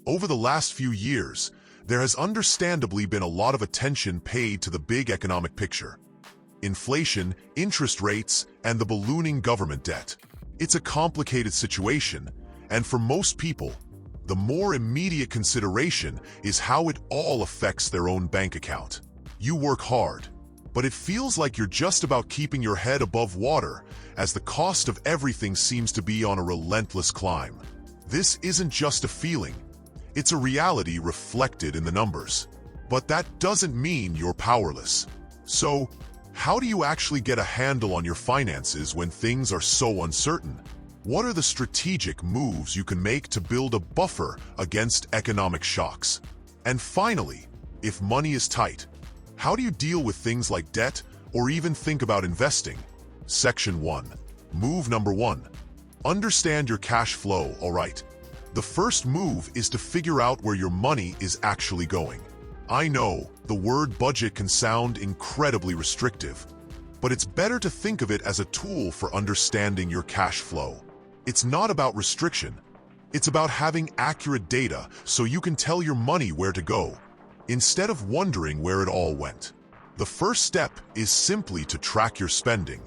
Over the last few years, there has understandably been a lot of attention paid to the big economic picture. Inflation, interest rates, and the ballooning government debt. It's a complicated situation, and for most people, the more immediate consideration is how it all affects their own bank account. You work hard, but it feels like you're just about keeping your head above water as the cost of everything seems to be on a relentless climb. This isn't just a feeling, it's a reality reflected in the numbers. But that doesn't mean you're powerless. So, how do you actually get a handle on your finances when things are so uncertain? What are the strategic moves you can make to build a buffer against economic shocks? And finally, if money is tight, how do you deal with things like debt or even think about investing? Section 1. Move number 1. Understand your cash flow, alright. The first move is to figure out where your money is actually going. I know, the word budget can sound incredibly restrictive, but it's better to think of it as a tool for understanding your cash flow. It's not about restriction. It's about having accurate data so you can tell your money where to go, instead of wondering where it all went. The first step is simply to track your spending.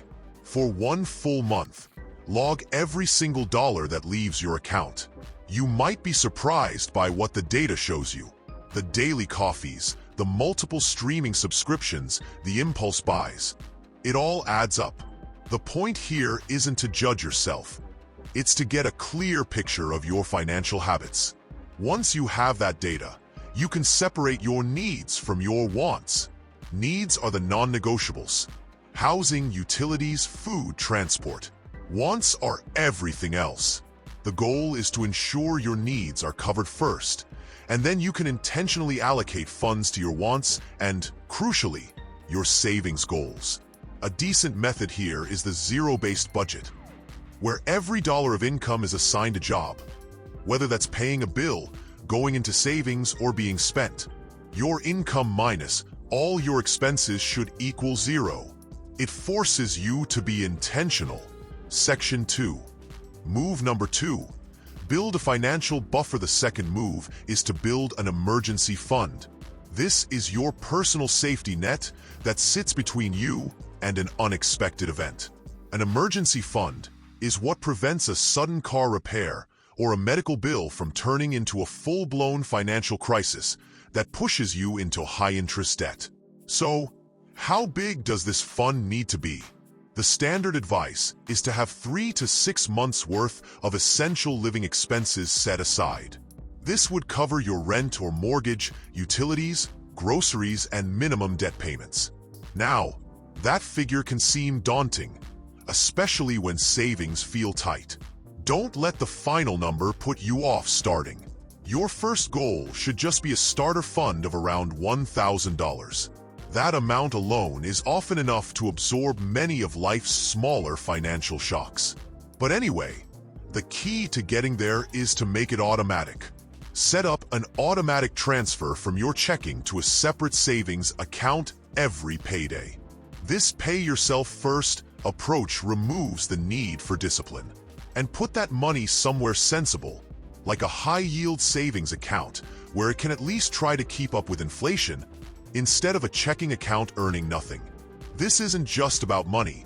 For one full month, log every single dollar that leaves your account. You might be surprised by what the data shows you. The daily coffees, the multiple streaming subscriptions, the impulse buys. It all adds up. The point here isn't to judge yourself. It's to get a clear picture of your financial habits. Once you have that data, you can separate your needs from your wants. Needs are the non-negotiables. Housing, utilities, food, transport. Wants are everything else. The goal is to ensure your needs are covered first, and then you can intentionally allocate funds to your wants and, crucially, your savings goals. A decent method here is the zero-based budget, where every dollar of income is assigned a job, whether that's paying a bill, going into savings, or being spent. Your income minus all your expenses should equal zero. It forces you to be intentional. Section 2. Move number 2. Build a financial buffer. The second move is to build an emergency fund. This is your personal safety net that sits between you and an unexpected event. An emergency fund is what prevents a sudden car repair or a medical bill from turning into a full-blown financial crisis that pushes you into high-interest debt. So, how big does this fund need to be? The standard advice is to have 3 to 6 months' worth of essential living expenses set aside. This would cover your rent or mortgage, utilities, groceries, and minimum debt payments. Now, that figure can seem daunting, especially when savings feel tight. Don't let the final number put you off starting. Your first goal should just be a starter fund of around $1,000. That amount alone is often enough to absorb many of life's smaller financial shocks. But anyway, the key to getting there is to make it automatic. Set up an automatic transfer from your checking to a separate savings account every payday. This pay-yourself-first approach removes the need for discipline. And put that money somewhere sensible, like a high-yield savings account where it can at least try to keep up with inflation, instead of a checking account earning nothing. This isn't just about money.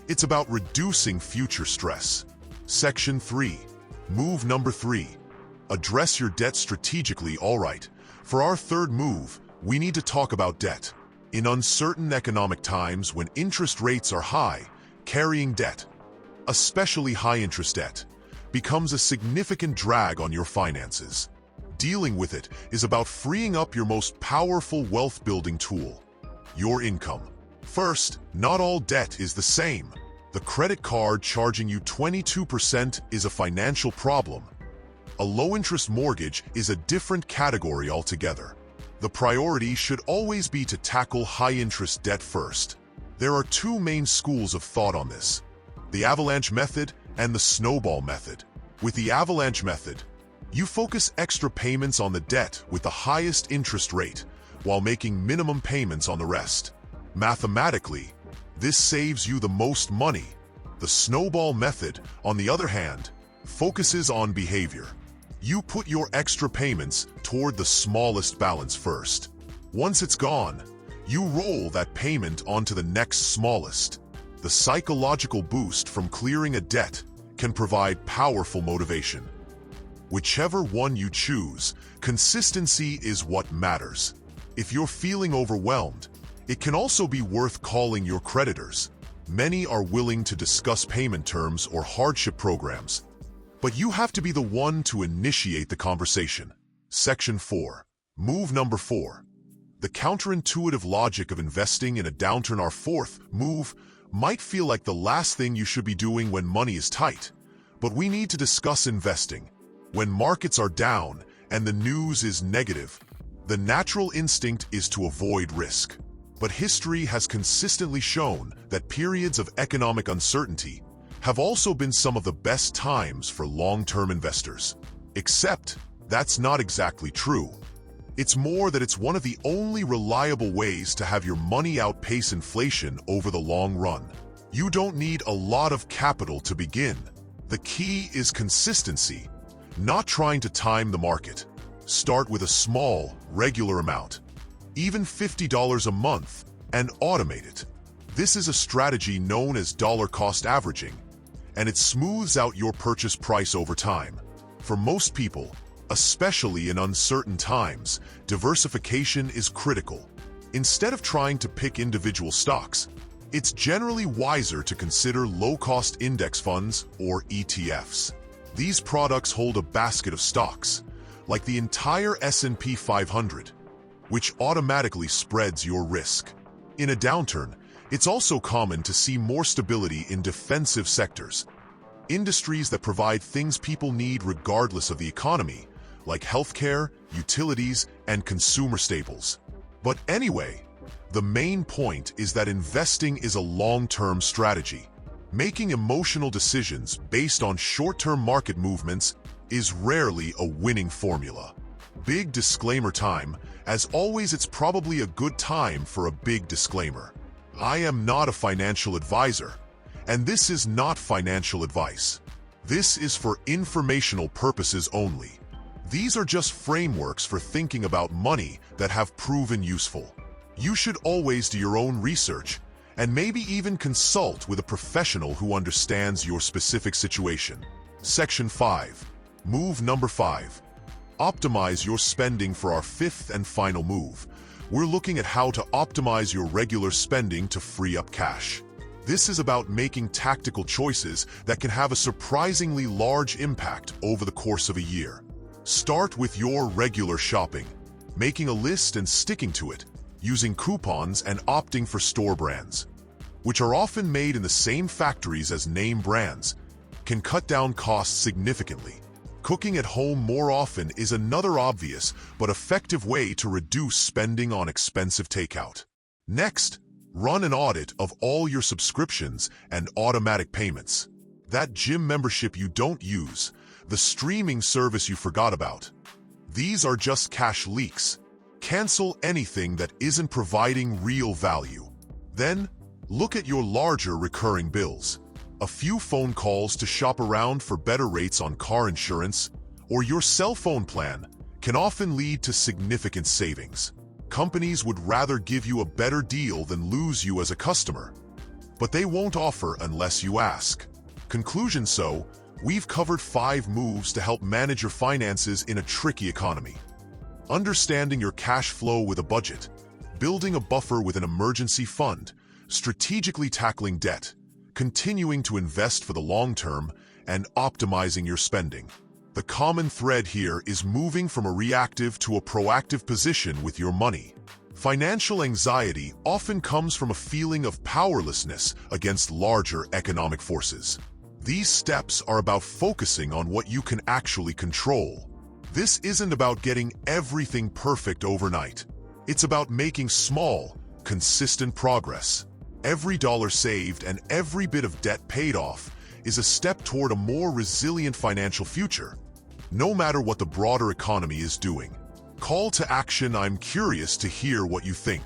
It's about reducing future stress. Section 3. Move number 3. Address your debt strategically. Alright, for our third move, we need to talk about debt. In uncertain economic times when interest rates are high, carrying debt, especially high-interest debt, becomes a significant drag on your finances. Dealing with it is about freeing up your most powerful wealth-building tool, your income. First, not all debt is the same. The credit card charging you 22% is a financial problem. A low-interest mortgage is a different category altogether. The priority should always be to tackle high-interest debt first. There are two main schools of thought on this: the avalanche method and the snowball method. With the avalanche method, you focus extra payments on the debt with the highest interest rate while making minimum payments on the rest. Mathematically, this saves you the most money. The snowball method, on the other hand, focuses on behavior. You put your extra payments toward the smallest balance first. Once it's gone, you roll that payment onto the next smallest. The psychological boost from clearing a debt can provide powerful motivation. Whichever one you choose, consistency is what matters. If you're feeling overwhelmed, it can also be worth calling your creditors. Many are willing to discuss payment terms or hardship programs, but you have to be the one to initiate the conversation. Section 4. Move number 4. The counterintuitive logic of investing in a downturn. Our fourth move might feel like the last thing you should be doing when money is tight, but we need to discuss investing. When markets are down and the news is negative, the natural instinct is to avoid risk. But history has consistently shown that periods of economic uncertainty have also been some of the best times for long-term investors. Except, that's not exactly true. It's more that it's one of the only reliable ways to have your money outpace inflation over the long run. You don't need a lot of capital to begin. The key is consistency, not trying to time the market. Start with a small, regular amount, even $50 a month, and automate it. This is a strategy known as dollar cost averaging, and it smooths out your purchase price over time. For most people, especially in uncertain times, diversification is critical. Instead of trying to pick individual stocks, it's generally wiser to consider low-cost index funds or ETFs. These products hold a basket of stocks, like the entire S&P 500, which automatically spreads your risk. In a downturn, it's also common to see more stability in defensive sectors, industries that provide things people need regardless of the economy, like healthcare, utilities, and consumer staples. But anyway, the main point is that investing is a long-term strategy. Making emotional decisions based on short-term market movements is rarely a winning formula. Big disclaimer time. As always, it's probably a good time for a big disclaimer. I am not a financial advisor, and this is not financial advice. This is for informational purposes only. These are just frameworks for thinking about money that have proven useful. You should always do your own research and maybe even consult with a professional who understands your specific situation. Section 5. Move number 5. Optimize your spending. For our fifth and final move, we're looking at how to optimize your regular spending to free up cash. This is about making tactical choices that can have a surprisingly large impact over the course of a year. Start with your regular shopping, making a list and sticking to it, using coupons and opting for store brands, which are often made in the same factories as name brands, can cut down costs significantly. Cooking at home more often is another obvious but effective way to reduce spending on expensive takeout. Next, run an audit of all your subscriptions and automatic payments. That gym membership you don't use, the streaming service you forgot about. These are just cash leaks. Cancel anything that isn't providing real value. Then, look at your larger recurring bills. A few phone calls to shop around for better rates on car insurance or your cell phone plan can often lead to significant savings. Companies would rather give you a better deal than lose you as a customer, but they won't offer unless you ask. Conclusion: so, we've covered 5 moves to help manage your finances in a tricky economy. Understanding your cash flow with a budget, building a buffer with an emergency fund, strategically tackling debt, continuing to invest for the long term, and optimizing your spending. The common thread here is moving from a reactive to a proactive position with your money. Financial anxiety often comes from a feeling of powerlessness against larger economic forces. These steps are about focusing on what you can actually control. This isn't about getting everything perfect overnight. It's about making small, consistent progress. Every dollar saved and every bit of debt paid off is a step toward a more resilient financial future, no matter what the broader economy is doing. Call to action. I'm curious to hear what you think.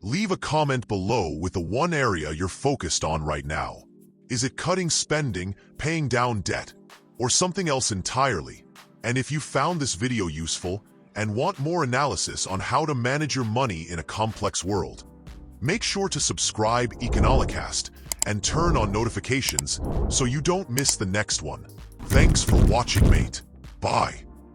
Leave a comment below with the one area you're focused on right now. Is it cutting spending, paying down debt, or something else entirely? And if you found this video useful and want more analysis on how to manage your money in a complex world, make sure to subscribe Econolocast and turn on notifications so you don't miss the next one. Thanks for watching, mate. Bye.